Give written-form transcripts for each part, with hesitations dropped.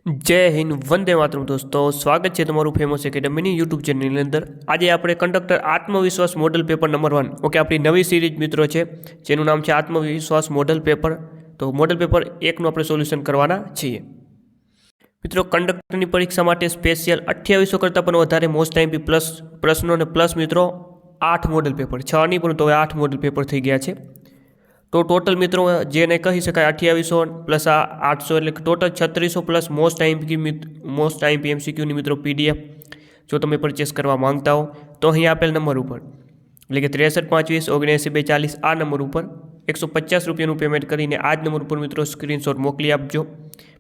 जय हिंद वंदे मातरम दोस्तों, स्वागत है तमारू फेमस एकेडमी यूट्यूब चैनल अंदर। आज આપણે કંડક્ટર આત્મવિશ્વાસ મોડલ પેપર નંબર 1 ઓકે આપણી નવી સિરીઝ મિત્રો છે જેનું નામ છે આત્મવિશ્વાસ મોડલ પેપર। તો મોડલ પેપર 1 નું આપણે સોલ્યુશન કરવાના છીએ। મિત્રો કંડક્ટરની પરીક્ષા માટે સ્પેશિયલ 2800 કરતાં પણ વધારે મોસ્ટ આઈએમપી પ્લસ પ્રશ્નો અને પ્લસ મિત્રો 8 મોડલ પેપર 6 નહીં પરંતુ હવે 8 મોડલ પેપર થઈ ગયા છે। तो टोटल मित्रों जेने कही शकाय 2800 प्लस आ 800 એટલે total 3600 plus most IMP MCQ ની મિત્રો पीडीएफ जो તમે પરચેસ કરવા માંગતા હો તો અહીં આપેલ નંબર ઉપર એટલે કે 632520794240 આ નંબર ઉપર 150 રૂપિયાનું પેમેન્ટ કરીને આ જ નંબર ઉપર મિત્રો સ્ક્રીનશોટ મોકલી આપજો।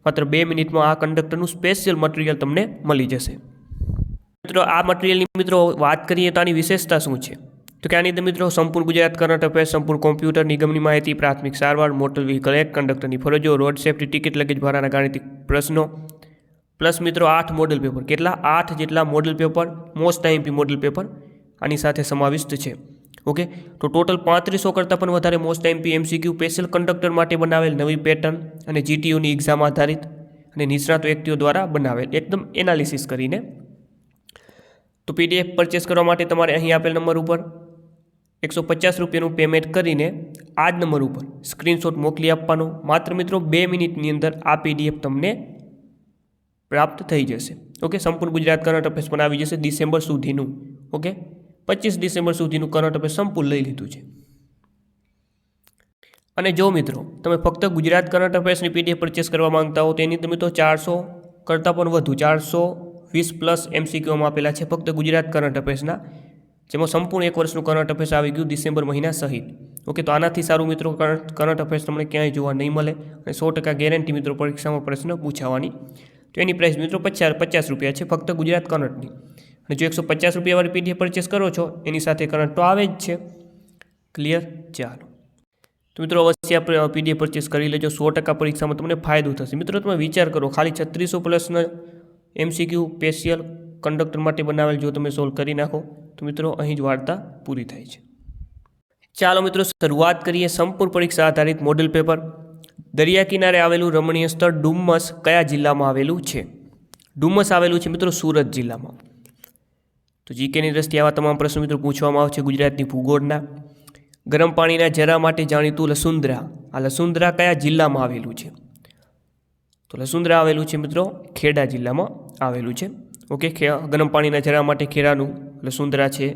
માત્ર 2 મિનિટમાં આ કંડક્ટરનું સ્પેશિયલ મટીરીયલ તમને મળી જશે। મિત્રો આ મટીરીયલની મિત્રો વાત કરીએ તો આની વિશેષતા શું છે तो क्या नहीं मित्रों संपूर्ण गुजरात करंट अफेर्स, संपूर्ण कॉम्प्यूटर निगम की माहिती, प्राथमिक सारवार, मोटर व्हीकल एक्ट, कंडक्टर की फरजों, रोड सेफ्टी, टिकट लगेज भाड़ा गाणितिक प्रश्नों प्लस मित्रों 8 मॉडल पेपर के 8 जेटला model paper most IMP model paper आनी साथे समाविष्ट है। ओके तो टोटल 3500 करता पण वधारे most IMP MCQ special conductor माटे बनावेल नवी पेटर्न और जीटीयू की एक्जाम आधारित और निष्णात व्यक्तिओ द्वारा बनावेल एकदम एनालिसिस करीने। तो पीडीएफ परचेस करवा माटे तमारे अहीं आपेल नंबर पर 150 રૂપિયાનું પેમેન્ટ કરીને આ જ નંબર ઉપર સ્ક્રીનશોટ મોકલી આપવાનો। માત્ર મિત્રો 2 મિનિટની અંદર આ પીડીએફ તમને પ્રાપ્ત થઈ જશે। ઓકે સંપૂર્ણ ગુજરાત કરંટ અફેર્સ પણ આવી જશે ડિસેમ્બર સુધીનું। ઓકે 25 ડિસેમ્બર સુધીનું કરંટ અફેર્સ સંપૂર્ણ લઈ લીધું છે। અને જો મિત્રો તમે ફક્ત ગુજરાત કરંટ અફેર્સની પીડીએફ પરચેસ કરવા માંગતા હો તો એની તમે તો 400 કરતાં પણ વધુ 420 પ્લસ એમસીક્યુમાં આપેલા છે ફક્ત ગુજરાત કરંટ અફેર્સના, જેમાં સંપૂર્ણ 1 વર્ષનું કરંટ અફેર્સ આવી ગયું ડિસેમ્બર મહિના સહિત। ઓકે તો આનાથી સારું મિત્રો કરંટ અફેર્સ તમને ક્યાંય જોવા નહીં મળે અને 100% ગેરંટી મિત્રો પરીક્ષામાં પ્રશ્ન પૂછાવાની। તો એની પ્રાઇસ મિત્રો 50 રૂપિયા છે ફક્ત ગુજરાત કરંટની। અને જો 150 રૂપિયાવાળી પીડીએફ પરચેસ કરો છો એની સાથે કરંટ તો આવે જ છે। ક્લિયર? ચાલો તો મિત્રો અવશ્ય આપણે પીડીએફ પરચેસ કરી લેજો, 100% પરીક્ષામાં તમને ફાયદો થશે। મિત્રો તમે વિચાર કરો ખાલી 3600 પ્લસના એમસીક્યુ સ્પેશિયલ કંડક્ટર માટે બનાવેલ જો તમે સોલ્વ કરી નાખો तो मित्रों अहीं ज वार्ता पूरी थाय छे। चालो मित्रों शुरुआत करिए संपूर्ण परीक्षा आधारित मॉडल पेपर। दरिया किनारे आवेलू रमणीय स्थल डुम्मस कया जिल्लामां आवेलू छे? डुम्मस आवेलू छे मित्रों सूरत जिल्लामां। तो जीके ની દ્રષ્ટિએ આવા તમામ પ્રશ્નો મિત્રો પૂછવામાં આવશે ગુજરાતની ભૂગોળના। ગરમ પાણીના ઝરા માટે જાણીતું લસુંદરા, આ લસુંદરા કયા જિલ્લામાં આવેલું છે? તો લસુંદરા આવેલું છે મિત્રો ખેડા જિલ્લામાં આવેલું છે। ओके गरम पानीना झरा माटे खेरानु लसुंदरा है,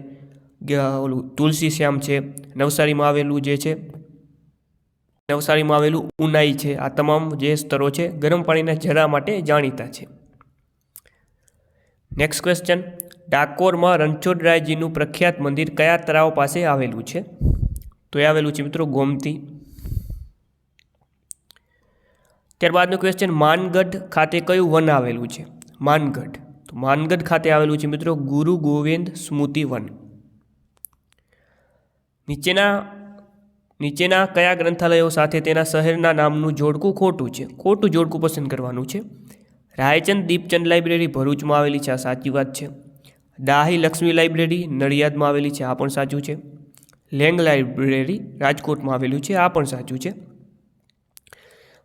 ओलू तुलसी श्याम है, नवसारी में आवेलू जे छे नवसारी में आवेलू उनाई है। आ तमाम जे स्थलों है गरम पानीना झरा माटे जाणीता है। नेक्स्ट क्वेश्चन, डाकोर में रणछोड़रायजीनु प्रख्यात मंदिर कया तराव पासे आवेलू है? तो ये आवेलू है मित्रों गोमती। त्यारबादनो क्वेश्चन, मानगढ़ खाते कयुं वन आवेलू है? मानगढ़ तो मानगढ़ खाते आवेलू है मित्रों गुरु गोविंद स्मृति वन। नीचेना कया ग्रंथालयों साथे तेना शहरना नामनु जोड़कું खोटું છે? खोटું जोड़कું पसंद करवानुं छे। रायचंद दीपचंद लाइब्रेरी भरूच में आवेली छे, आ साची वात छे। दाही लक्ष्मी लाइब्रेरी नड़ियाद में आवेली छे, आ पण साचुं छे। लेंग लाइब्रेरी राजकोट में आवेलू छे, आ पण साचुं छे।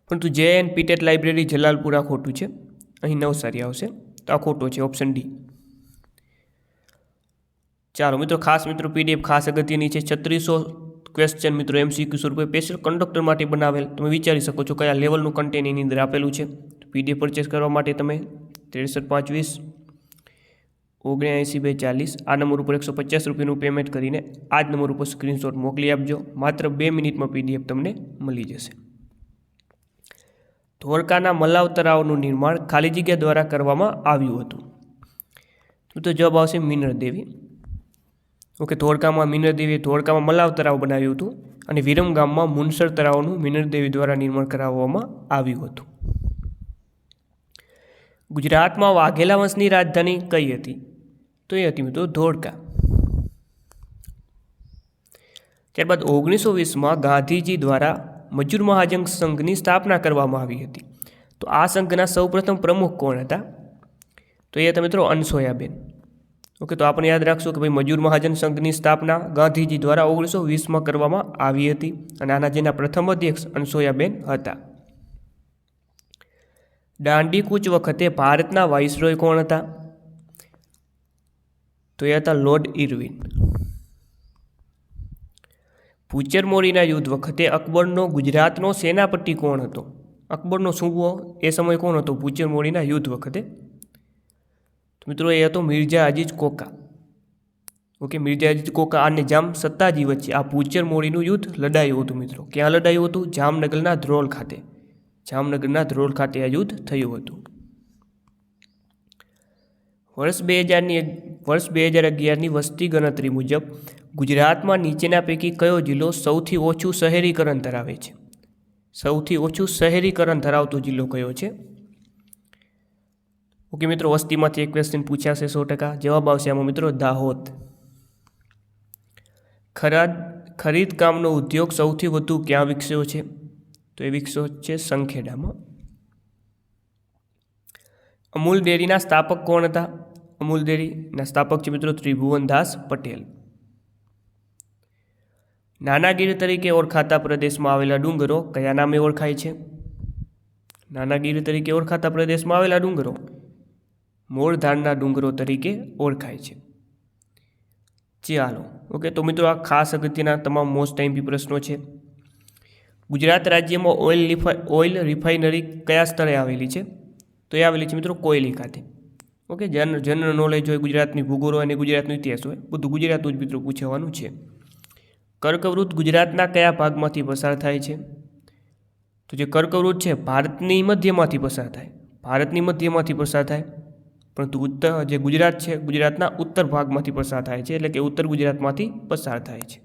परंतु जे.एन. पीटेट लाइब्रेरी जलालपुर आ खोटुं छे, અહીં નવસારી આવશે તો આ ખોટો છે ઓપ્શન ડી। ચાલો મિત્રો ખાસ મિત્રો પીડીએફ ખાસ અગત્યની છે 3600 ક્વેશ્ચન મિત્રો એમસીક્યુ સ્વરૂપે સ્પેશિયલ કંડક્ટર માટે બનાવેલ। તમે વિચારી શકો છો કયા લેવલનું કન્ટેન્ટ એની અંદર આપેલું છે। પીડીએફ પરચેસ કરવા માટે તમે 632520794240 આ નંબર ઉપર 150 રૂપિયાનું પેમેન્ટ કરીને આ જ નંબર ઉપર સ્ક્રીનશોટ મોકલી આપજો। માત્ર 2 મિનિટમાં પીડીએફ તમને મળી જશે। ધોળકાના મલાવ તળાવનું નિર્માણ ખાલી જગ્યા દ્વારા કરવામાં આવ્યું હતું? તો જવાબ આવશે મીનળ દેવી। ઓકે ધોળકામાં મીનળ દેવીએ ધોળકામાં મલાવ તળાવ બનાવ્યું હતું અને વિરમગામમાં મુનસર તળાવનું મીનળ દેવી દ્વારા નિર્માણ કરાવવામાં આવ્યું હતું। ગુજરાતમાં વાઘેલા વંશની રાજધાની કઈ હતી? તો એ હતી મિત્રો ધોળકા। ત્યારબાદ 1920માં ગાંધીજી દ્વારા मजूर महाजन संघ की स्थापना करवामां आवी हती। तो आ संघना सौप्रथम प्रमुख कोण हता? तो ये मित्रों अनसोयाबेन। ओके तो आपने याद राखशो कि भाई मजूर महाजन संघ की स्थापना गांधीजी द्वारा 1920 में करवामां आवी हती अने आना जेना प्रथम अध्यक्ष अनसोयाबेन हता। દાંડીકૂચ વખતે ભારતના વાઇસરોય કોણ હતા? તો એ હતા લોર્ડ ઇરવિન. ભૂચરમોરીના યુદ્ધ વખતે અકબરનો ગુજરાતનો સેનાપતિ કોણ હતો? અકબરનો સૂબો એ સમય કોણ હતો ભૂચરમોરીના યુદ્ધ વખતે? તો મિત્રો એ હતો Mirza Aziz Coca. Okay, Mirza Aziz Coca અને જામ સત્તાજી વચ્ચે આ ભૂચરમોરીનું યુદ્ધ લડાયું હતું મિત્રો. ક્યાં લડાયું હતું? જામનગરના ધ્રોલ ખાતે. જામનગરના ધ્રોલ ખાતે આ યુદ્ધ થયું હતું. વર્ષ 2011ની વસ્તી ગણતરી મુજબ ગુજરાતમાં નીચેના પૈકી કયો જિલ્લો સૌથી ઓછું શહેરીકરણ ધરાવે છે? સૌથી ઓછું શહેરીકરણ ધરાવતો જિલ્લો કયો છે? ઓકે મિત્રો, વસ્તીમાંથી એક ક્વેશ્ચન પૂછાશે 100%. જવાબ આવશે આમાં મિત્રો દાહોદ. ખરીદકામનો ઉદ્યોગ સૌથી વધુ ક્યાં વિકસ્યો છે? તો એ વિકસ્યો છે સંખેડામાં. અમૂલ ડેરીના સ્થાપક કોણ હતા? અમૂલ ડેરીના સ્થાપક છે મિત્રો ત્રિભુવનદાસ પટેલ. નાના ગીર તરીકે ઓળખાતા પ્રદેશમાં આવેલા ડુંગરો કયા નામે ઓળખાય છે? નાના ગીર તરીકે ઓળખાતા પ્રદેશમાં આવેલા ડુંગરો મોરધારના ડુંગરો તરીકે ઓળખાય છે. ચાલો, ઓકે, તો મિત્રો આ ખાસ અગત્યના તમામ મોસ્ટ ટાઈમ્પી પ્રશ્નો છે. ગુજરાત રાજ્યમાં ઓઇલ રિફાઇનરી કયા સ્થળે આવેલી છે? તો એ આવેલી છે મિત્રો કોયલી ખાતે. ઓકે, જનરલ નોલેજ હોય, ગુજરાતની ભૂગોળ હોય અને ગુજરાતનો ઇતિહાસ હોય, બધું ગુજરાતનું જ મિત્રો પૂછવાનું છે. કર્કવૃત ગુજરાતના કયા ભાગમાંથી પસાર થાય છે? તો જે કર્કવૃત છે ભારતની મધ્યમાંથી પસાર થાય. ભારતની મધ્યમાંથી પસાર થાય, પરંતુ જે ગુજરાત છે ગુજરાતના ઉત્તર ભાગમાંથી પસાર થાય છે, એટલે કે ઉત્તર ગુજરાતમાંથી પસાર થાય છે.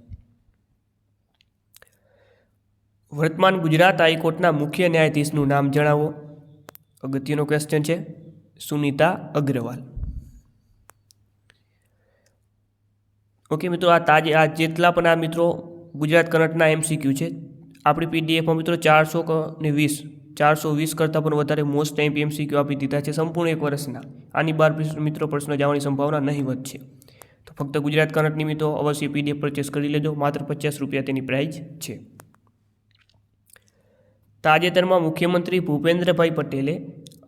વર્તમાન ગુજરાત હાઈકોર્ટના મુખ્ય ન્યાયાધીશનું નામ જણાવો. અગત્યનો ક્વેશ્ચન છે. સુનીતા અગ્રવાલ. ઓકે મિત્રો, આ જેટલા પણ આ મિત્રો ગુજરાત કરંટના MCQ છે આપણી પીડીએફમાં મિત્રો 420 કરતાં પણ વધારે મોસ્ટ ટાઈમ MCQ આપી દીધા છે સંપૂર્ણ એક વર્ષના. આની બહાર મિત્રો પ્રશ્ન જવાની સંભાવના નહીવત છે. તો ફક્ત ગુજરાત કરંટ નિમિત્તો અવશ્ય PDF પરચેસ કરી લેજો. માત્ર 50 રૂપિયા તેની પ્રાઇઝ છે. તાજેતરમાં મુખ્યમંત્રી ભૂપેન્દ્રભાઈ પટેલે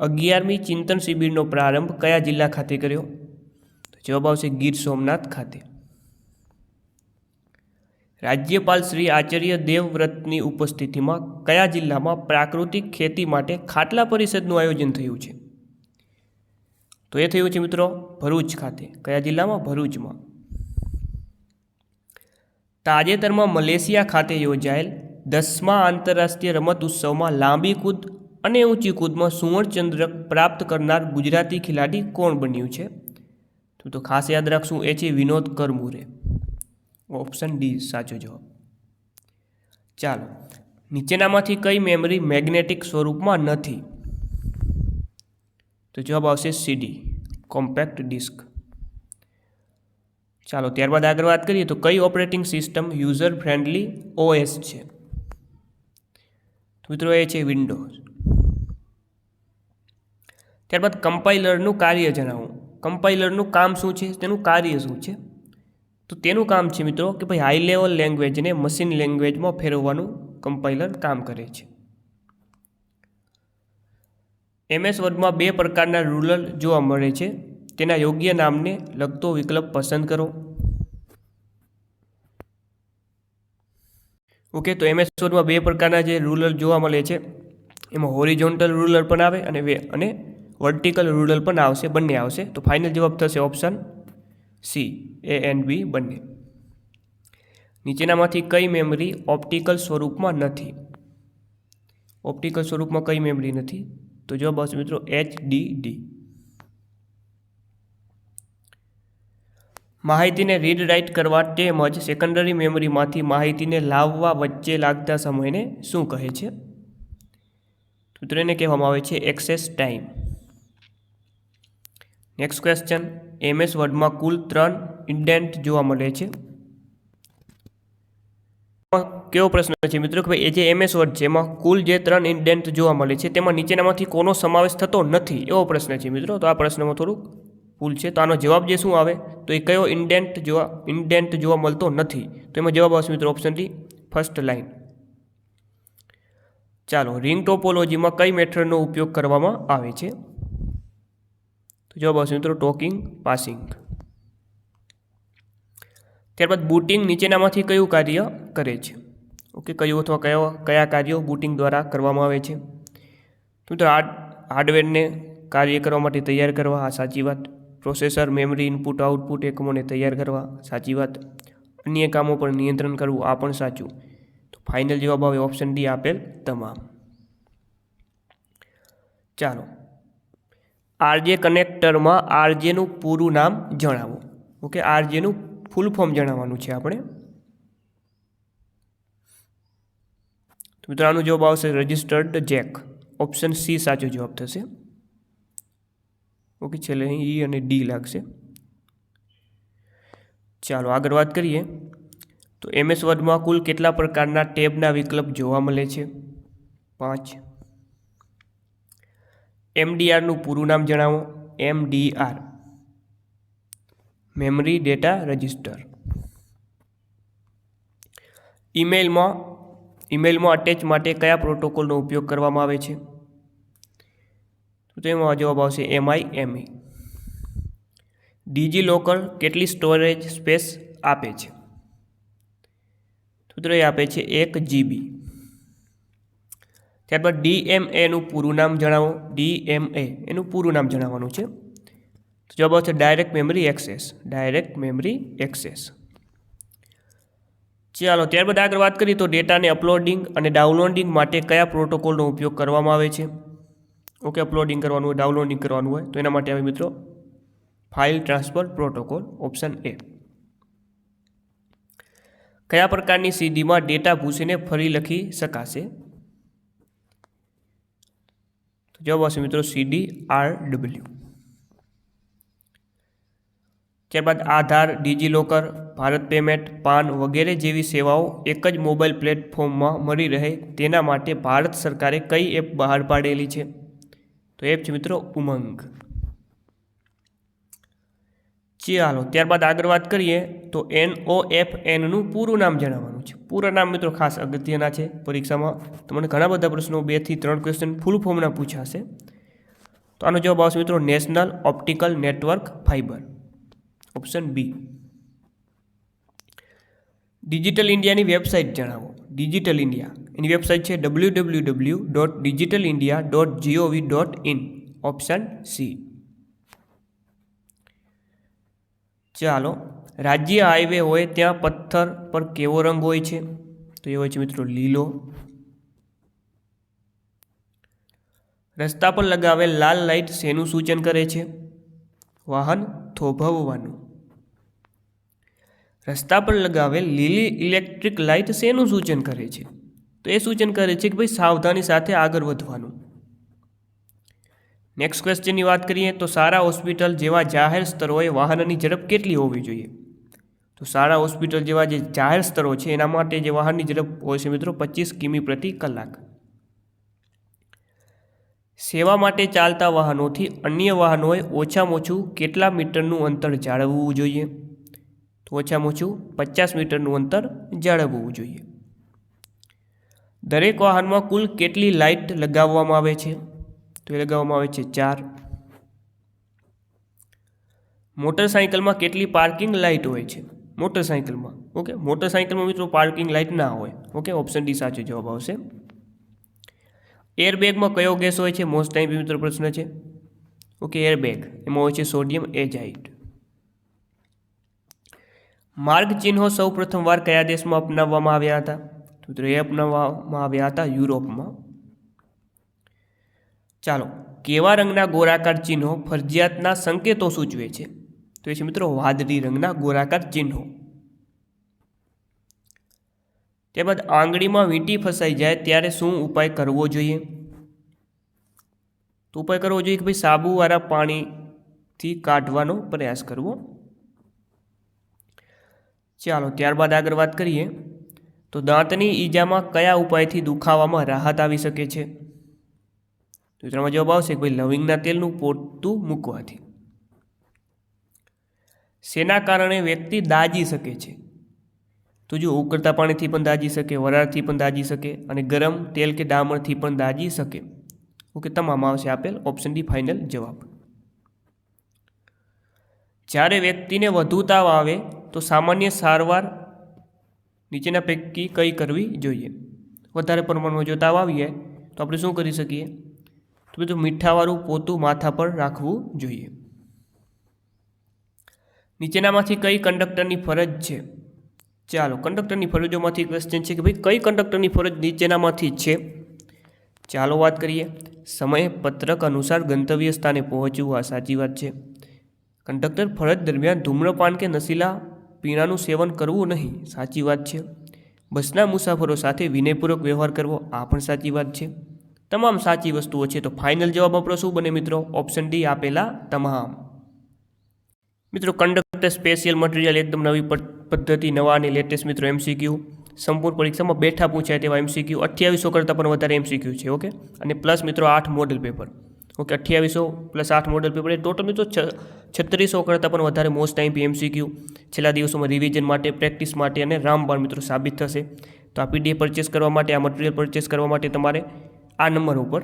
11મી ચિંતન શિબિરનો પ્રારંભ કયા જિલ્લા ખાતે કર્યો? તો જવાબ આવશે ગીર સોમનાથ ખાતે. રાજ્યપાલ શ્રી આચાર્ય દેવવ્રતની ઉપસ્થિતિમાં કયા જિલ્લામાં પ્રાકૃતિક ખેતી માટે ખાટલા પરિષદનું આયોજન થયું છે? તો એ થયું છે મિત્રો ભરૂચ ખાતે. કયા જિલ્લામાં? ભરૂચમાં. તાજેતરમાં મલેશિયા ખાતે યોજાયેલ 10મા આંતરરાષ્ટ્રીય રમત ઉત્સવમાં લાંબી કૂદ અને ઊંચી કૂદમાં સુવર્ણચંદ્રક પ્રાપ્ત કરનાર ગુજરાતી ખેલાડી કોણ બન્યું છે? તો ખાસ યાદ રાખશું, એ છે વિનોદ કરમુરે. ઓપ્શન ડી સાચો જવાબ. ચાલો, નીચેનામાંથી કઈ મેમરી મેગ્નેટિક સ્વરૂપમાં નથી? તો જવાબ આવશે CD, કોમ્પેક્ટ ડિસ્ક. ચાલો, ત્યારબાદ આગળ વાત કરીએ તો કઈ operating system user friendly OS છે? મિત્રો એ છે વિન્ડોઝ. ત્યારબાદ કમ્પાઇલરનું કાર્ય જણાવો. કમ્પાઇલરનું કામ શું છે? તેનું કાર્ય શું છે? તો તેનું કામ છે મિત્રો કે ભાઈ હાઈ લેવલ લેંગ્વેજને મશીન લેંગ્વેજમાં ફેરવવાનું કમ્પાઇલર કામ કરે છે. MS વર્ડમાં 2 પ્રકારના રૂલર જોવા મળે છે. તેના યોગ્ય નામને લગતો વિકલ્પ પસંદ કરો. ઓકે, તો MS વર્ડમાં 2 પ્રકારના જે રૂલર જોવા મળે છે એમાં હોરિઝોન્ટલ રૂલર પણ આવે અને વર્ટિકલ રૂલર પણ આવશે, બંને આવશે. તો ફાઇનલ જવાબ થશે option C, A and B બંને. નીચેનામાંથી કઈ મેમરી ઓપ્ટિકલ સ્વરૂપમાં નથી? ઓપ્ટિકલ સ્વરૂપમાં કઈ મેમરી નથી? તો જવાબ આવશે મિત્રો HDD. માહિતીને રીડ રાઇટ કરવા તેમજ સેકન્ડરી મેમરીમાંથી માહિતીને લાવવા વચ્ચે લાગતા સમયને શું કહે છે? તો એને કહેવામાં આવે છે access time. Next question, MS વર્ડમાં કુલ 3 ઇન્ડેન્ટ જોવા મળે છે. કેવો પ્રશ્ન છે મિત્રો કે ભાઈ એ જે MS વર્ડ છે એમાં કુલ જે 3 ઇન્ડેન્ટ જોવા મળે છે તેમાં નીચેનામાંથી કોનો સમાવેશ થતો નથી? એવો પ્રશ્ન છે મિત્રો. તો આ પ્રશ્નમાં થોડુંક ભૂલ છે. તો આનો જવાબ જે શું આવે તો એ કયો ઇન્ડેન્ટ જોવા મળતો નથી? તો એમાં જવાબ આવશે મિત્રો ઓપ્શન D, ફર્સ્ટ લાઇન. ચાલો, રિંગ ટોપોલોજીમાં કઈ મેથડનો ઉપયોગ કરવામાં આવે છે? તો જવાબ આવશે મિત્રો ટોકિંગ પાસિંગ. ત્યારબાદ બુટિંગ નીચેનામાંથી કયું કાર્ય કરે છે? ઓકે, કયું અથવા કયા કાર્યો બુટિંગ દ્વારા કરવામાં આવે છે? તો મિત્રો હાર્ડવેરને કાર્ય કરવા માટે તૈયાર કરવા, આ સાચી વાત. પ્રોસેસર, મેમરી, ઇનપુટ આઉટપુટ એકમોને તૈયાર કરવા, સાચી વાત. અન્ય કામો પર નિયંત્રણ કરવું, આ પણ સાચું. તો ફાઇનલ જવાબ આવે ઓપ્શન ડી, આપેલ તમામ. ચાલો, આરજે કનેક્ટરમાં આરજેનું પૂરું નામ જણાવો. ઓકે, આરજેનું ફૂલ ફોર્મ જણાવવાનું છે આપણે. તો મિત્રો આનો જવાબ આવશે રજિસ્ટર્ડ જેક. ઓપ્શન સી સાચો જવાબ થશે. ઓકે, છેલ્લે અહીં ઈ અને ડી લાગશે. ચાલો આગળ વાત કરીએ તો MS વર્ડમાં કુલ કેટલા પ્રકારના ટેબના વિકલ્પ જોવા મળે છે? 5. MDRનું પૂરું નામ જણાવો. MDR memory data register. ઈમેલમાં અટેચ માટે કયા પ્રોટોકોલનો ઉપયોગ કરવામાં આવે છે? તો તેમાં જવાબ આવશે MIME. ડિજીલોકર કેટલી સ્ટોરેજ સ્પેસ આપે છે? તો એ આપે છે 1 GB. ત્યારબાદ DMAનું પૂરું નામ જણાવો. DMA એનું પૂરું નામ જણાવવાનું છે. તો જવાબ આવશે direct memory access. Direct memory access. ચાલો, ત્યારબાદ આગળ વાત કરીએ તો ડેટાને અપલોડિંગ અને ડાઉનલોડિંગ માટે કયા પ્રોટોકોલનો ઉપયોગ કરવામાં આવે છે? ઓકે, અપલોડિંગ કરવાનું હોય, ડાઉનલોડિંગ કરવાનું હોય તો એના માટે આવે મિત્રો file transfer protocol. Option A. કયા પ્રકારની સીડીમાં ડેટા ભૂંસીને ફરી લખી શકાશે? તો જવાબ આવશે મિત્રો CDRW. ત્યારબાદ આધાર, ડિજીલોકર, ભારત પેમેન્ટ, પાન વગેરે જેવી સેવાઓ એક જ મોબાઈલ પ્લેટફોર્મમાં મળી રહે તેના માટે ભારત સરકારે કઈ એપ બહાર પાડેલી છે? તો એપ છે મિત્રો ઉમંગ. ચાલો, ત્યારબાદ આગળ વાત કરીએ તો NOFNનું પૂરું નામ જણાવવાનું છે. પૂરા નામ મિત્રો ખાસ અગત્યના છે. પરીક્ષામાં તમને ઘણા બધા પ્રશ્નો 2 થી 3 ક્વેશ્ચન ફૂલ ફોર્મના પૂછાશે. તો આનો જવાબ આવશે મિત્રો national optical network fiber. Option B. Digital ઇન્ડિયાની વેબસાઇટ જણાવો. ડિજિટલ ઇન્ડિયા એની વેબસાઇટ છે www.digitalindia.gov.in. Option C. ચાલો, રાજ્ય હાઈવે હોય ત્યાં પથ્થર પર કેવો રંગ હોય છે? તો એ હોય છે મિત્રો લીલો. રસ્તા પર લગાવેલ લાલ લાઇટ શેનું સૂચન કરે છે? વાહન થોભવવાનું. રસ્તા પર લગાવેલ લીલી ઇલેક્ટ્રિક લાઇટ શેનું સૂચન કરે છે? તો એ સૂચન કરે છે કે ભાઈ સાવધાની સાથે આગળ વધવાનું. નેક્સ્ટ ક્વેશ્ચનની વાત કરીએ તો શાળા હોસ્પિટલ જેવા જાહેર સ્થળોએ વાહનની ઝડપ કેટલી હોવી જોઈએ? તો શાળા હોસ્પિટલ જેવા જે જાહેર સ્થળો છે એના માટે જે વાહનની ઝડપ હોય છે મિત્રો 25 કિમી પ્રતિ કલાક. સેવા માટે ચાલતા વાહનોથી અન્ય વાહનોએ ઓછામાં ઓછું કેટલા મીટરનું અંતર જાળવવું જોઈએ? તો ઓછામાં ઓછું 50 મીટરનું અંતર જાળવવું જોઈએ. દરેક વાહનમાં કુલ કેટલી લાઇટ લગાવવામાં આવે છે? તો એ લગાવવામાં આવે છે 4. મોટરસાઇકલમાં કેટલી પાર્કિંગ લાઇટ હોય છે? મોટરસાઇકલમાં. ઓકે, મોટરસાઇકલમાં મિત્રો પાર્કિંગ લાઇટ ના હોય. ઓકે, ઓપ્શન ડી સાચો જવાબ આવશે. એરબેગમાં કયો ગેસ હોય છે? મોસ્ટ ટાઈમ મિત્રો પ્રશ્ન છે. ઓકે, એરબેગ એમાં હોય છે સોડિયમ એજાઇડ. માર્ગ ચિહ્નો સૌ પ્રથમવાર કયા દેશમાં અપનાવવામાં આવ્યા હતા? તો એ અપનાવવામાં આવ્યા હતા યુરોપમાં. ચાલો, કેવા રંગના ગોળાકાર ચિહ્નો ફરજિયાતના સંકેતો સૂચવે છે? તો એ છે મિત્રો વાદળી રંગના ગોળાકાર ચિહ્નો. ત્યારબાદ આંગળીમાં વીંટી ફસાઈ જાય ત્યારે શું ઉપાય કરવો જોઈએ? તો ઉપાય કરવો જોઈએ કે ભાઈ સાબુવાળા પાણીથી કાઢવાનો પ્રયાસ કરવો. ચાલો, ત્યારબાદ આગળ વાત કરીએ તો દાંતની ઈજામાં કયા ઉપાયથી દુખાવામાં રાહત આવી શકે છે? તો તેમાં જવાબ આવશે કે ભાઈ લવિંગના તેલનું પોતું મૂકવાથી. શેના કારણે વ્યક્તિ દાજી શકે છે? તો જો ઉકળતા પાણીથી પણ દાઝી શકે, વરાળથી પણ દાઝી શકે અને ગરમ તેલ કે ડામરથી પણ દાઝી શકે. ઓકે, તમામ આવશે આપેલ ઓપ્શન ડી ફાઇનલ જવાબ. જ્યારે વ્યક્તિને વધુ તાવ આવે તો સામાન્ય સારવાર નીચેના પૈકી કઈ કરવી જોઈએ? વધારે પ્રમાણમાં જો તાવ આવી જાય તો આપણે શું કરી શકીએ? તો બધું મીઠાવાળું પોતું માથા પર રાખવું જોઈએ. નીચેનામાંથી કઈ કંડક્ટરની ફરજ છે? ચાલો, કંડક્ટરની ફરજોમાંથી ક્વેશ્ચન છે કે ભાઈ કઈ કંડક્ટરની ફરજ નીચેનામાંથી છે? ચાલો વાત કરીએ. સમયપત્રક અનુસાર ગંતવ્ય સ્થાને પહોંચવું, આ સાચી વાત છે. કંડક્ટર ફરજ દરમિયાન ધૂમ્રપાન કે નશીલા પીણાનું સેવન કરવું નહીં, સાચી વાત છે. બસના મુસાફરો સાથે વિનયપૂર્વક વ્યવહાર કરવો, આ પણ સાચી વાત છે. તમામ સાચી વસ્તુઓ છે. તો ફાઇનલ જવાબ આપણો શું બને મિત્રો? ઓપ્શન ડી આપેલા તમામ. મિત્રો, કંડક્ટર સ્પેશિયલ મટીરિયલ એકદમ નવી પદ્ધતિ, નવા અને લેટેસ્ટ મિત્રો એમસીક્યુ સંપૂર્ણ પરીક્ષામાં બેઠા પૂછાય તેવા એમસીક્યુ 2800 કરતાં પણ વધારે એમસીક્યુ છે. ઓકે, અને પ્લસ મિત્રો 8 model paper. Okay, 2800 plus 8 model paper એ ટોટલ મિત્રો 3600 કરતાં પણ વધારે મોસ્ટ ટાઈમ એમસીક્યુ છેલ્લા દિવસોમાં રિવિઝન માટે, પ્રેક્ટિસ માટે અને રામબાણ મિત્રો સાબિત થશે. તો આ પીડીએફ પરચેસ કરવા માટે, આ મટીરિયલ પરચેસ કરવા માટે તમારે આ નંબર ઉપર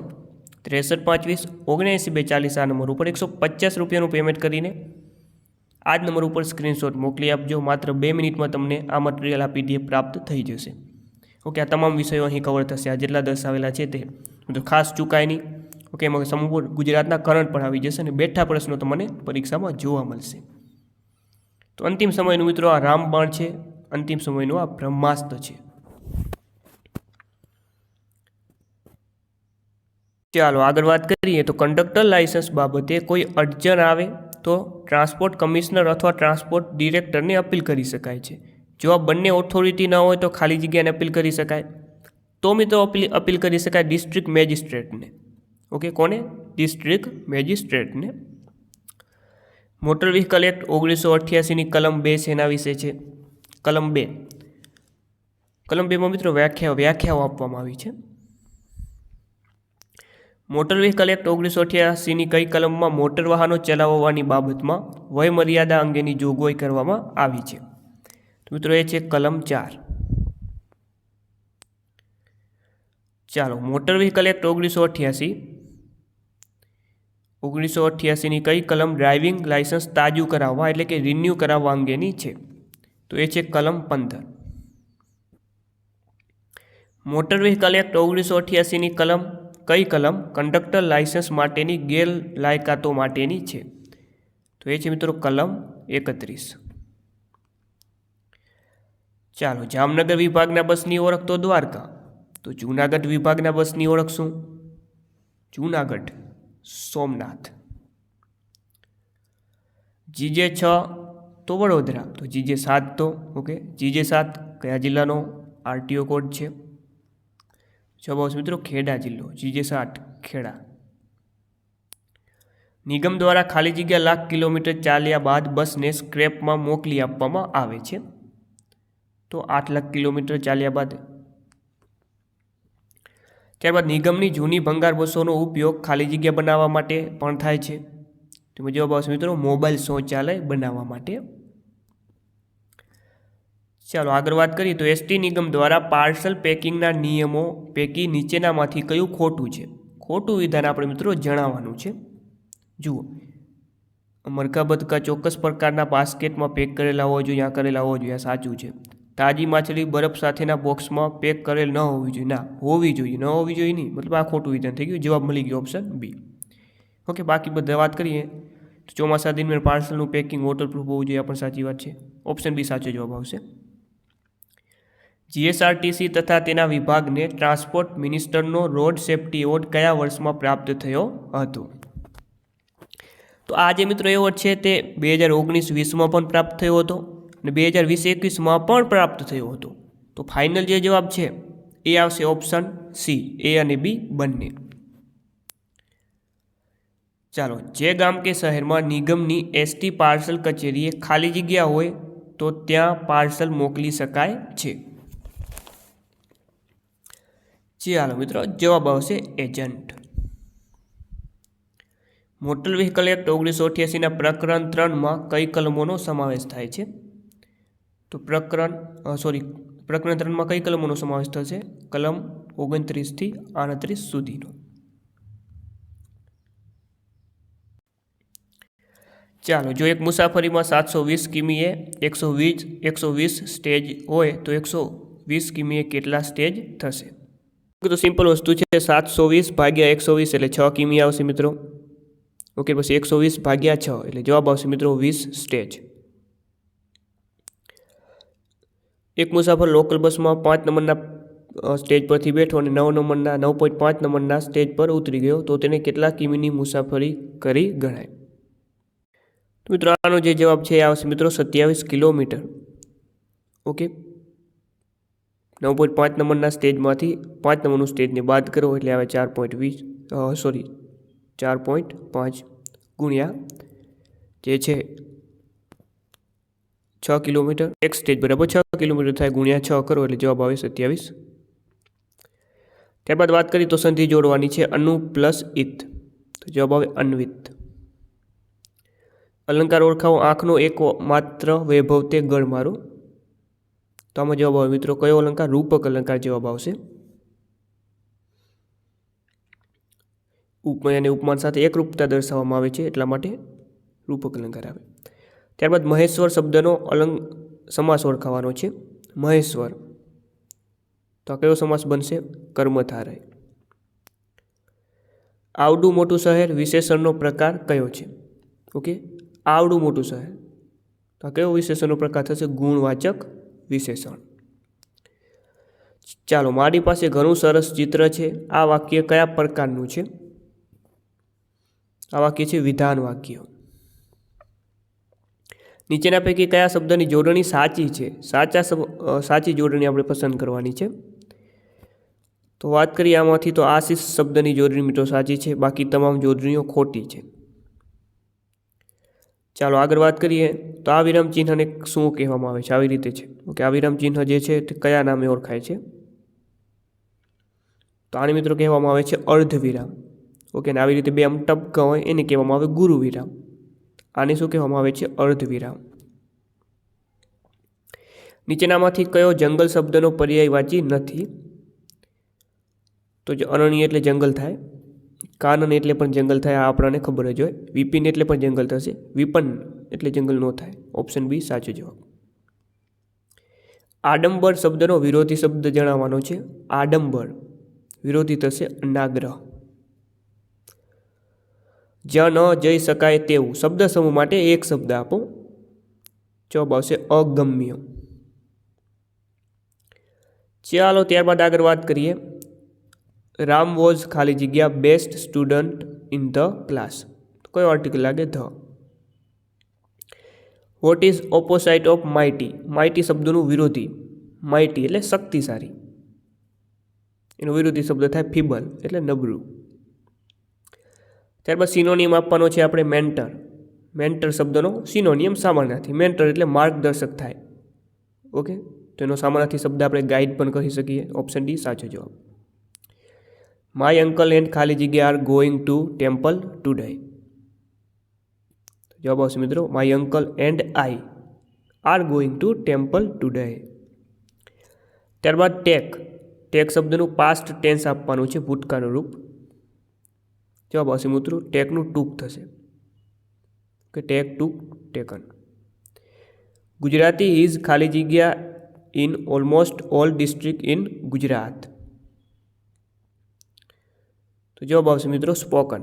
63 520 79 240 આ નંબર ઉપર 150 રૂપિયાનું પેમેન્ટ કરીને આ જ નંબર ઉપર સ્ક્રીનશોટ મોકલી આપજો. માત્ર 2 મિનિટમાં તમને આ મટીરિયલ, આ પીડીએફ પ્રાપ્ત થઈ જશે. ઓકે, આ તમામ વિષયો અહીં કવર થશે. આ જેટલા દર્શાવેલા છે તે તો ખાસ ચૂકાય નહીં. ઓકે, એમાં સંપૂર્ણ ગુજરાતના કરંટ પણ આવી જશે અને બેઠા પ્રશ્નો તમને પરીક્ષામાં જોવા મળશે. તો અંતિમ સમયનું મિત્રો આ રામબાણ છે, અંતિમ સમયનું આ બ્રહ્માસ્ત્ર છે. ચાલો આગળ વાત કરીએ. તો કંડક્ટર લાયસન્સ બાબતે કોઈ અડચણ આવે તો ટ્રાન્સપોર્ટ કમિશનર અથવા ટ્રાન્સપોર્ટ ડિરેક્ટરને અપીલ કરી શકાય છે. જો આ બંને ઓથોરિટી ન હોય તો ખાલી જગ્યાને અપીલ કરી શકાય. તો મિત્રો અપીલ કરી શકાય ડિસ્ટ્રિક્ટ મેજિસ્ટ્રેટને. ઓકે, કોને? ડિસ્ટ્રિક્ટ મેજિસ્ટ્રેટને. મોટર વ્હીકલ એક્ટ 1988ની કલમ 2 છે, એના વિશે છે. કલમ 2. કલમ 2માં મિત્રો વ્યાખ્યાઓ આપવામાં આવી છે. મોટર વ્હીકલ એક્ટ 1988ની કઈ કલમમાં મોટર વાહનો ચલાવવાની બાબતમાં વયમર્યાદા અંગેની જોગવાઈ કરવામાં આવી છે? તો મિત્રો એ છે કલમ 4. ચાલો, મોટર વ્હીકલ એક્ટ 1988ની કઈ કલમ ડ્રાઇવિંગ લાયસન્સ તાજું કરાવવા એટલે કે રિન્યૂ કરાવવા અંગેની છે? તો એ છે કલમ 15. મોટર વ્હીકલ એક્ટ 1988ની કઈ કલમ કંડક્ટર લાયસન્સ માટેની ગેરલાયકાતો માટેની છે? તો એ છે મિત્રો કલમ 31. ચાલો, જામનગર વિભાગના બસની ઓળખ તો દ્વારકા. તો જૂનાગઢ વિભાગના બસની ઓળખ શું? જૂનાગઢ, સોમનાથ. GJ6 તો વડોદરા. તો GJ7 તો ઓકે, GJ7 કયા જિલ્લાનો આરટીઓ કોડ છે? જવાબ આવશે મિત્રો ખેડા જિલ્લો. GJ7 ખેડા. નિગમ દ્વારા ખાલી જગ્યા લાખ કિલોમીટર ચાલ્યા બાદ બસને સ્ક્રેપમાં મોકલી આપવામાં આવે છે. તો 8 લાખ કિલોમીટર ચાલ્યા બાદ. ત્યારબાદ નિગમની જૂની ભંગાર બસોનો ઉપયોગ ખાલી જગ્યા બનાવવા માટે પણ થાય છે. તો જવાબ આવશે મિત્રો મોબાઈલ શૌચાલય બનાવવા માટે. ચાલો આગળ વાત કરીએ. તો એસટી નિગમ દ્વારા પાર્સલ પેકિંગના નિયમો પૈકી નીચેનામાંથી કયું ખોટું છે? ખોટું વિધાન આપણે મિત્રો જણાવવાનું છે. જુઓ, મરઘા બતકા ચોક્કસ પ્રકારના બાસ્કેટમાં પેક કરેલા હોવા જોઈએ, આ કરેલા હોવા જોઈએ, આ સાચું છે. તાજી માછલી બરફ સાથેના બોક્સમાં પેક કરેલ ન હોવી જોઈએ, ના હોવી જોઈએ, ન હોવી જોઈએ નહીં, મતલબ આ ખોટું વિધાન થઈ ગયું. જવાબ મળી ગયો ઓપ્શન બી. ઓકે, બાકી બધા વાત કરીએ તો ચોમાસા દરમિયાન પાર્સલનું પેકિંગ વોટરપ્રૂફ હોવું જોઈએ, આ પણ સાચી વાત છે. ઓપ્શન બી સાચો જવાબ આવશે. જીએસઆરટીસી તથા તેના વિભાગને ટ્રાન્સપોર્ટ મિનિસ્ટરનો રોડ સેફ્ટી એવોર્ડ કયા વર્ષમાં પ્રાપ્ત થયો હતો? તો આ જે મિત્રો એવોર્ડ છે તે 2019-20માં પણ પ્રાપ્ત થયો હતો અને 2020-21માં પણ પ્રાપ્ત થયો હતો. તો ફાઇનલ જે જવાબ છે એ આવશે ઓપ્શન સી, એ અને બી બંને. ચાલો, જે ગામ કે શહેરમાં નિગમની એસટી પાર્સલ કચેરીએ ખાલી જગ્યા હોય તો ત્યાં પાર્સલ મોકલી શકાય છે. ચાલો મિત્રો, જવાબ આવશે એજન્ટ. મોટર વ્હીકલ એક્ટ 1988ના પ્રકરણ 3માં કઈ કલમોનો સમાવેશ થાય છે? તો પ્રકરણ 3માં કઈ કલમોનો સમાવેશ થશે? કલમ 29 થી 38 સુધીનો. ચાલો, જો એક મુસાફરીમાં 720 કિમીએ 120 સ્ટેજ હોય તો 120 કિમીએ કેટલા સ્ટેજ થશે? તો સિમ્પલ વસ્તુ છે, 720 ભાગ્યા 120 એટલે 6 કિમી આવશે મિત્રો. ઓકે, પછી 120 ભાગ્યા 6 એટલે જવાબ આવશે મિત્રો 20 સ્ટેજ. એક મુસાફર લોકલ બસમાં 5 નંબરના સ્ટેજ પરથી બેઠો અને 9.5 નંબરના સ્ટેજ પર ઉતરી ગયો તો તેને કેટલા કિમીની મુસાફરી કરી ગણાય? તો મિત્રો આનો જે જવાબ છે એ આવશે મિત્રો 27 કિલોમીટર. ઓકે, 9.5 નંબરના સ્ટેજમાંથી 5 નંબરનું સ્ટેજને બાદ કરો એટલે આવે 4.5 ગુણ્યા જે છે 6 કિલોમીટર. એક સ્ટેજ બરાબર 6 કિલોમીટર થાય, ગુણ્યા 6 કરો એટલે જવાબ આવે 27. ત્યારબાદ વાત કરીએ તો સંધિ જોડવાની છે અનુ પ્લસ ઇત, તો જવાબ આવે અન્વિત. અલંકાર ઓળખાવો. આંખનો એક માત્ર વૈભવ તે ગળ મારો, તો આમાં જવાબ આવે મિત્રો કયો અલંકાર? રૂપક અલંકાર જવાબ આવશે. ઉપમય અને ઉપમાન સાથે એકરૂપતા દર્શાવવામાં આવે છે એટલા માટે રૂપક અલંકાર આવે. ત્યારબાદ મહેશ્વર શબ્દનો સમાસ ઓળખાવાનો છે. મહેશ્વર, તો આ કયો સમાસ બનશે? કર્મધારય. આવડું મોટું શહેર વિશેષણનો પ્રકાર કયો છે? ઓકે, આવડું મોટું શહેર, તો આ કયો વિશેષણનો પ્રકાર થશે? ગુણવાચક વિશેષણ. ચાલો, મારી પાસે ઘણું સરસ ચિત્ર છે. આ વાક્ય કયા પ્રકારનું છે? આ વાક્ય છે વિધાન વાક્ય. નીચેના પૈકી કયા શબ્દની જોડણી સાચી છે? સાચી જોડણી આપણે પસંદ કરવાની છે. તો વાત કરીએ આમાંથી તો આશીષ શબ્દની જોડણી મિત્રો સાચી છે, બાકી તમામ જોડણીઓ ખોટી છે. ચાલો આગળ વાત કરીએ તો આ વિરામ ચિહ્નને શું કહેવામાં આવે છે? આવી રીતે છે. ઓકે, આ વિરામ ચિહ્ન જે છે તે કયા નામે ઓળખાય છે? તો આને મિત્રો કહેવામાં આવે છે અર્ધ વિરામ. ઓકે, ને આવી રીતે બે આમ ટપકા હોય એને કહેવામાં આવે ગુરુ વિરામ. આને શું કહેવામાં આવે છે? અર્ધ વિરામ. નીચેનામાંથી કયો જંગલ શબ્દનો પર્યાયવાચી નથી? તો અરણ્ય એટલે જંગલ થાય, કાનન એટલે પણ જંગલ થાય, આ આપણને ખબર જ હોય. વિપિન એટલે પણ જંગલ થશે, વિપન એટલે જંગલ ન થાય. ઓપ્શન બી સાચો જવાબ. આડંબર શબ્દનો વિરોધી શબ્દ જણાવવાનો છે. આડંબર વિરોધી થશે અનાગ્રહ. જ્યાં ન જઈ શકાય તેવું શબ્દ સમૂહ માટે એક શબ્દ આપો. જવાબ આવશે અગમ્ય. ચાલો ત્યારબાદ આગળ વાત કરીએ. રામ વોઝ ખાલી જગ્યા best student in the class, કયો આર્ટિકલ લાગે? The. What is opposite of mighty? Mighty શબ્દનું વિરોધી. માઇટી એટલે શક્તિશાળી, એનો વિરોધી શબ્દ થાય ફીબલ એટલે નબળું. ત્યારબાદ સિનોનિયમ આપવાનો છે આપણે મેન્ટર. મેન્ટર શબ્દનો સિનોનિયમ સામાનાર્થી. મેન્ટર એટલે માર્ગદર્શક થાય. ઓકે, તો એનો સામાનાર્થી શબ્દ આપણે ગાઈડ પણ કહી શકીએ. ઓપ્શન ડી સાચો જવાબ. માય અંકલ એન્ડ ખાલી જગ્યા are going to temple today. જવાબ આવશે મિત્રો my uncle and I are going to temple today. ત્યારબાદ ટેક. ટેક શબ્દનું પાસ્ટ ટેન્સ આપવાનું છે, ભૂતકાળનું રૂપ. જવાબ આવશે મિત્રો ટેકનું ટૂંક થશે કે take took taken. Gujarati is ખાલી જગ્યા in almost all district in Gujarat. તો જવાબ આવશે મિત્રો સ્પોકન.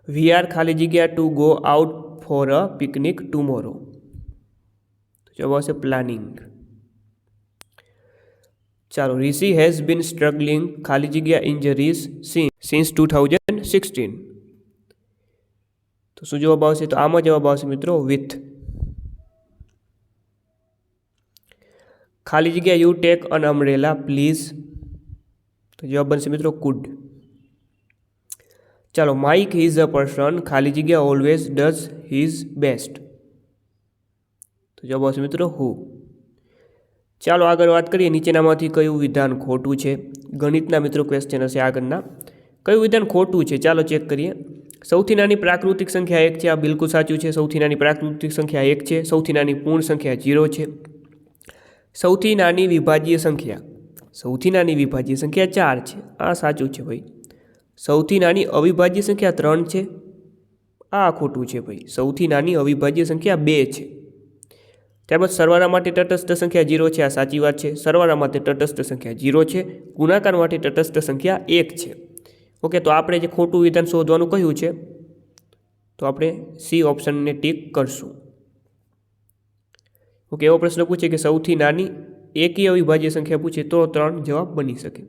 વી આર ખાલી જગ્યા to go out for a picnic tomorrow. તો જવાબ આવશે પ્લાનિંગ. ચાલો, રિષિ હેઝ બીન સ્ટ્રગલિંગ ખાલી જગ્યા ઇન્જરીઝ સિન્સ 2016. તો શું જવાબ આવશે? તો આમાં જવાબ આવશે મિત્રો વિથ. ખાલી જગ્યા you take an umbrella please. તો જવાબ બનશે મિત્રો કુડ. ચાલો, માઇક ઇઝ અ પર્સન ખાલી જગ્યા ઓલવેઝ ડઝ હિઝ બેસ્ટ. તો જવાબ આવશે મિત્રો હુ. ચાલો આગળ વાત કરીએ નીચેનામાંથી કયું વિધાન ખોટું છે. ગણિતના મિત્રો ક્વેશ્ચન હશે આગળના. કયું વિધાન ખોટું છે ચાલો ચેક કરીએ. સૌથી નાની પ્રાકૃતિક સંખ્યા 1 છે, આ બિલકુલ સાચું છે. સૌથી નાની પ્રાકૃતિક સંખ્યા 1 છે. સૌથી નાની પૂર્ણ સંખ્યા 0 છે. સૌથી નાની વિભાજ્ય સંખ્યા 4 છે, આ સાચું છે ભાઈ. સૌથી નાની અવિભાજ્ય સંખ્યા 3 છે, આ ખોટું છે ભાઈ. સૌથી નાની અવિભાજ્ય સંખ્યા 2 છે. ત્યારબાદ સરવાળા માટે તટસ્થ સંખ્યા 0 છે, આ સાચી વાત છે. સરવાળા માટે તટસ્થ સંખ્યા 0 છે. ગુણાકાર માટે તટસ્થ સંખ્યા 1 છે. ઓકે, તો આપણે જે ખોટું વિધાન શોધવાનું કહ્યું છે તો આપણે સી ઓપ્શનને ટીક કરશું. ઓકે, એવો પ્રશ્ન પૂછે કે સૌથી નાની એકી અવિભાજ્ય સંખ્યા પૂછે તો 3 જવાબ બની શકે.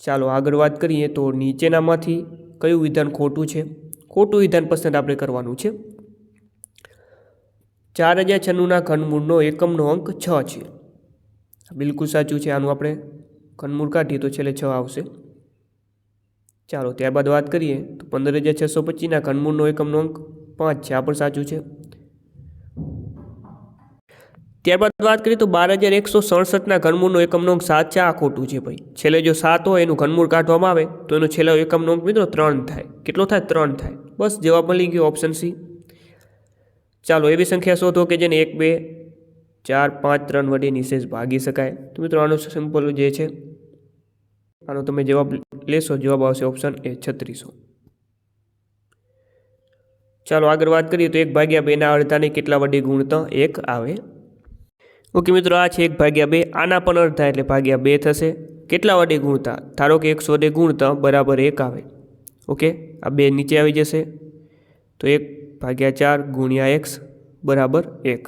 ચાલો આગળ વાત કરીએ તો નીચેનામાંથી કયું વિધાન ખોટું છે. ખોટું વિધાન પસંદ આપણે કરવાનું છે. 4096ના ઘનમૂળનો એકમનો અંક 6 છે, બિલકુલ સાચું છે. આનું આપણે ઘનમૂળ કાઢીએ તો છેલ્લે 6 આવશે. ચાલો ત્યારબાદ વાત કરીએ તો 15625ના ઘનમૂળનો એકમનો અંક 5 છે, આ પણ સાચું છે. ત્યારબાદ વાત કરીએ તો 12167ના ઘનમૂળનો એકમનો અંક 7 છે, આ ખોટું છે ભાઈ. છેલ્લે જો 7 હોય એનું ઘનમૂળ કાઢવામાં આવે તો એનો છેલ્લો એકમનો અંક મિત્રો 3 થાય. કેટલો થાય? 3 થાય. બસ જવાબ મળી ગયો, ઓપ્શન સી. ચાલો એવી સંખ્યા શોધો કે જેને 1 2 4 5 3 વડે નિશેષ ભાગી શકાય. તો મિત્રો આનો સિમ્પલ જે છે આનો તમે જવાબ લેશો, જવાબ આવશે ઓપ્શન એ 3600. ચાલો આગળ વાત કરીએ તો 1/2ના અડધાને કેટલા વડે ગુણતા 1 આવે. ઓકે મિત્રો, આ છે 1/2. આના પણ અડધા એટલે /2 થશે. કેટલા વડે ગુણતા? ધારો કે 100 વડે ગુણતા બરાબર 1 આવે. ઓકે, આ 2 નીચે આવી જશે તો 1/4 ગુણ્યા x બરાબર 1.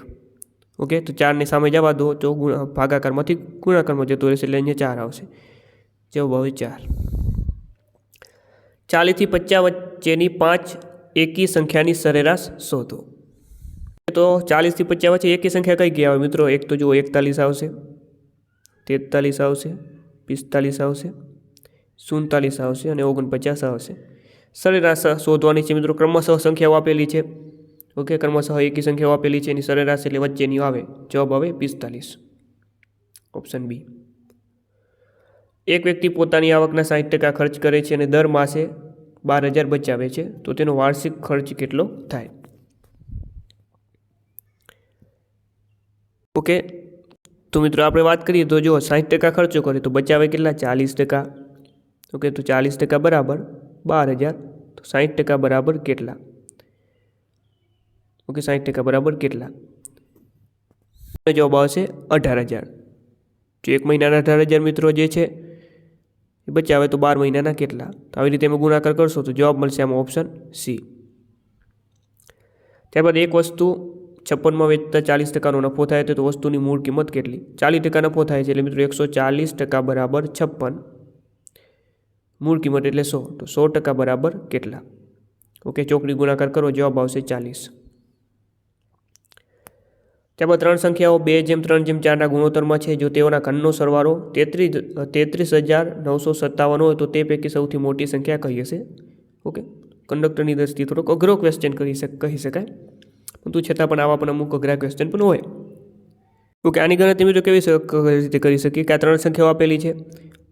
ઓકે, તો 4ની સામે જવા દો તો ભાગાકારમાંથી ગુણાકારમાં જતો રહેશે એટલે અહીંયા 4 આવશે. જવાબ આવે 4. 40 થી 50 વચ્ચેની 5 એકી સંખ્યાની સરેરાશ શોધો. તો 40 થી 50 વચ્ચે એકી સંખ્યા કઈ ગઈ આવે મિત્રો? એક તો જુઓ 41 આવશે, 43 આવશે, 45 આવશે, 47 આવશે અને 49 આવશે. સરેરાશ શોધવાની છે મિત્રો. ક્રમશઃ સંખ્યાઓ આપેલી છે. ઓકે, ક્રમશઃ એકી સંખ્યાઓ આપેલી છે, એની સરેરાશ એટલે વચ્ચેની આવે. જવાબ આવે 45, ઓપ્શન બી. એક વ્યક્તિ પોતાની આવકના 60% ખર્ચ કરે છે અને દર માસે 12,000 બચાવે છે, તો તેનો વાર્ષિક ખર્ચ કેટલો થાય? ઓકે, તો મિત્રો આપણે વાત કરીએ તો જો 60% ખર્ચો કરે તો બચાવે કેટલા? 40%. ઓકે, તો 40% બરાબર 12,000, તો 60% બરાબર કેટલા? ઓકે, 60% બરાબર કેટલા? જવાબ આવશે 18,000. જો એક મહિનાના 18,000 મિત્રો જે છે એ બચાવે તો 12 મહિનાના કેટલા? તો આવી રીતે અમે ગુણાકાર કરશો તો જવાબ મળશે આમાં ઓપ્શન સી. ત્યારબાદ એક વસ્તુ 56માં વેચતા 40%નો નફો થાય તો વસ્તુની મૂળ કિંમત કેટલી? 40% નફો થાય છે એટલે મિત્રો 140% બરાબર 56. મૂળ કિંમત એટલે 100, તો 100% બરાબર કેટલા? ઓકે, ચોકડી ગુણાકાર કરો, જવાબ આવશે 40. ત્યારબાદ 3 સંખ્યાઓ 2:3:4ના ગુણોત્તરમાં છે. જો તેઓના ઘનનો સરવાળો 33,957 હોય તો તે પૈકી સૌથી મોટી સંખ્યા કઈ હશે? ઓકે, કંડક્ટરની દ્રષ્ટિએ થોડોક અઘરો ક્વેશ્ચન કહી શકાય, પરંતુ છતાં પણ આવા પણ અમુક અઘરા ક્વેશ્ચન પણ હોય. ઓકે, આની ગણતરી મિત્રો કેવી રીતે કરી શકીએ કે આ 3 સંખ્યાઓ આપેલી છે.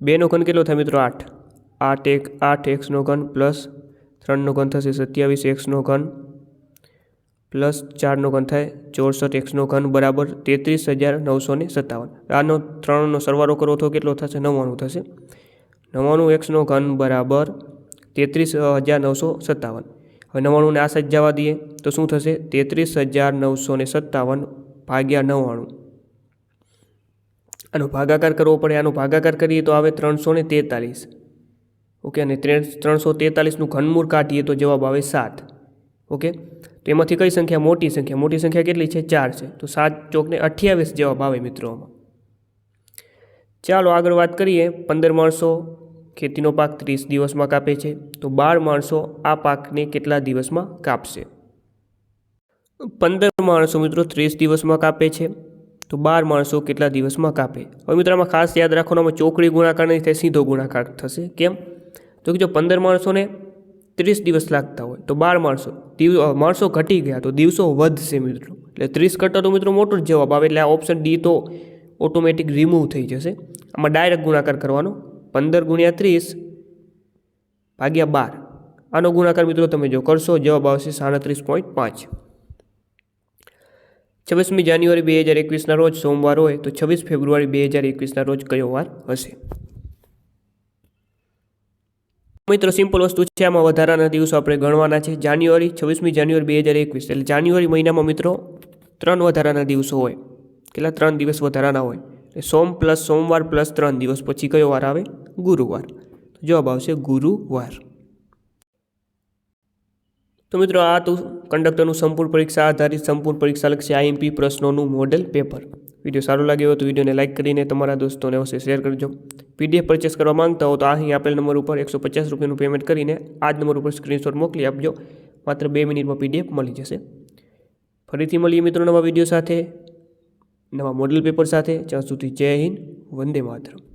2નો ઘન કેટલો થાય મિત્રો? 8 xનો ઘન પ્લસ 3નો ઘન થશે 27 xનો ઘન પ્લસ 4નો ઘન થાય 64 xનો ઘન બરાબર 33,957. આનો 3નો સરવાળો કરો તો કેટલો થશે? 99 થશે. 99 xનો ઘન બરાબર 33,957. હવે 99ને આ સાઈડ જવા દઈએ તો શું થશે? 33,957 ભાગ્યા 99. આનો ભાગાકાર કરવો પડે. આનો ભાગાકાર કરીએ તો આવે 343. ઓકે, અને 343નું ઘનમૂળ કાઢીએ તો જવાબ આવે 7. ઓકે, તો એમાંથી કઈ સંખ્યા મોટી સંખ્યા? મોટી સંખ્યા કેટલી છે? 4 છે, તો 7 ચોકને 28 જવાબ આવે મિત્રો આમાં. ચાલો આગળ વાત કરીએ. 15 માણસો ખેતીનો પાક 30 દિવસમાં કાપે છે, તો 12 માણસો આ પાકને કેટલા દિવસમાં કાપશે? 15 માણસો મિત્રો 30 દિવસમાં કાપે છે, તો 12 માણસો કેટલા દિવસમાં કાપે? હવે મિત્રો આમાં ખાસ યાદ રાખવાનું, ચોકડી ગુણાકાર નહીં થાય, સીધો ગુણાકાર થશે. કેમ? તો કે જો 15 માણસોને 30 દિવસ લાગતા હોય તો 12 માણસો ઘટી ગયા તો દિવસો વધશે મિત્રો. એટલે 30 કરતાં તો મિત્રો મોટો જ જવાબ આવે. એટલે આ ઓપ્શન ડી તો ઓટોમેટિક રિમૂવ થઈ જશે. આમાં ડાયરેક્ટ ગુણાકાર કરવાનો. 15 ગુણ્યા 30 ભાગ્યા 12. આનો ગુણાકાર મિત્રો તમે જો કરશો જવાબ આવશે 37.5. 26મી જાન્યુઆરી 2021ના રોજ સોમવાર હોય તો 26 ફેબ્રુઆરી 2021ના રોજ કયો વાર હશે? મિત્રો સિમ્પલ વસ્તુ છે, આમાં વધારાના દિવસો આપણે ગણવાના છે. જાન્યુઆરી 26મી જાન્યુઆરી 2021 એટલે જાન્યુઆરી મહિનામાં મિત્રો 3 વધારાના દિવસો હોય. કેટલા? 3 દિવસ વધારાના હોય. સોમ પ્લસ સોમવાર પ્લસ 3 દિવસ પછી કયો વાર આવે? ગુરુવાર. જવાબ આવશે ગુરુવાર. તો મિત્રો આ તો કંડક્ટરનું સંપૂર્ણ પરીક્ષા આધારિત સંપૂર્ણ પરીક્ષાલક્ષી આઈએમપી પ્રશ્નોનું મોડેલ પેપર. વિડીયો સારો લાગ્યો હોય તો વિડીયોને લાઇક કરીને તમારા દોસ્તોને અવશ્ય શેર કરજો. પીડીએફ પરચેસ કરવા માંગતા હો તો અહીં આપેલ નંબર ઉપર 150 રૂપિયાનું પેમેન્ટ કરીને આ જ નંબર ઉપર સ્ક્રીનશોટ મોકલી આપજો. માત્ર 2 મિનિટમાં પીડીએફ મળી જશે. ફરીથી મળીએ મિત્રો નવા વિડીયો સાથે, નવા મોડેલ પેપર સાથે. જ્યાં સુધી જય હિન્દ, વંદે માતરમ.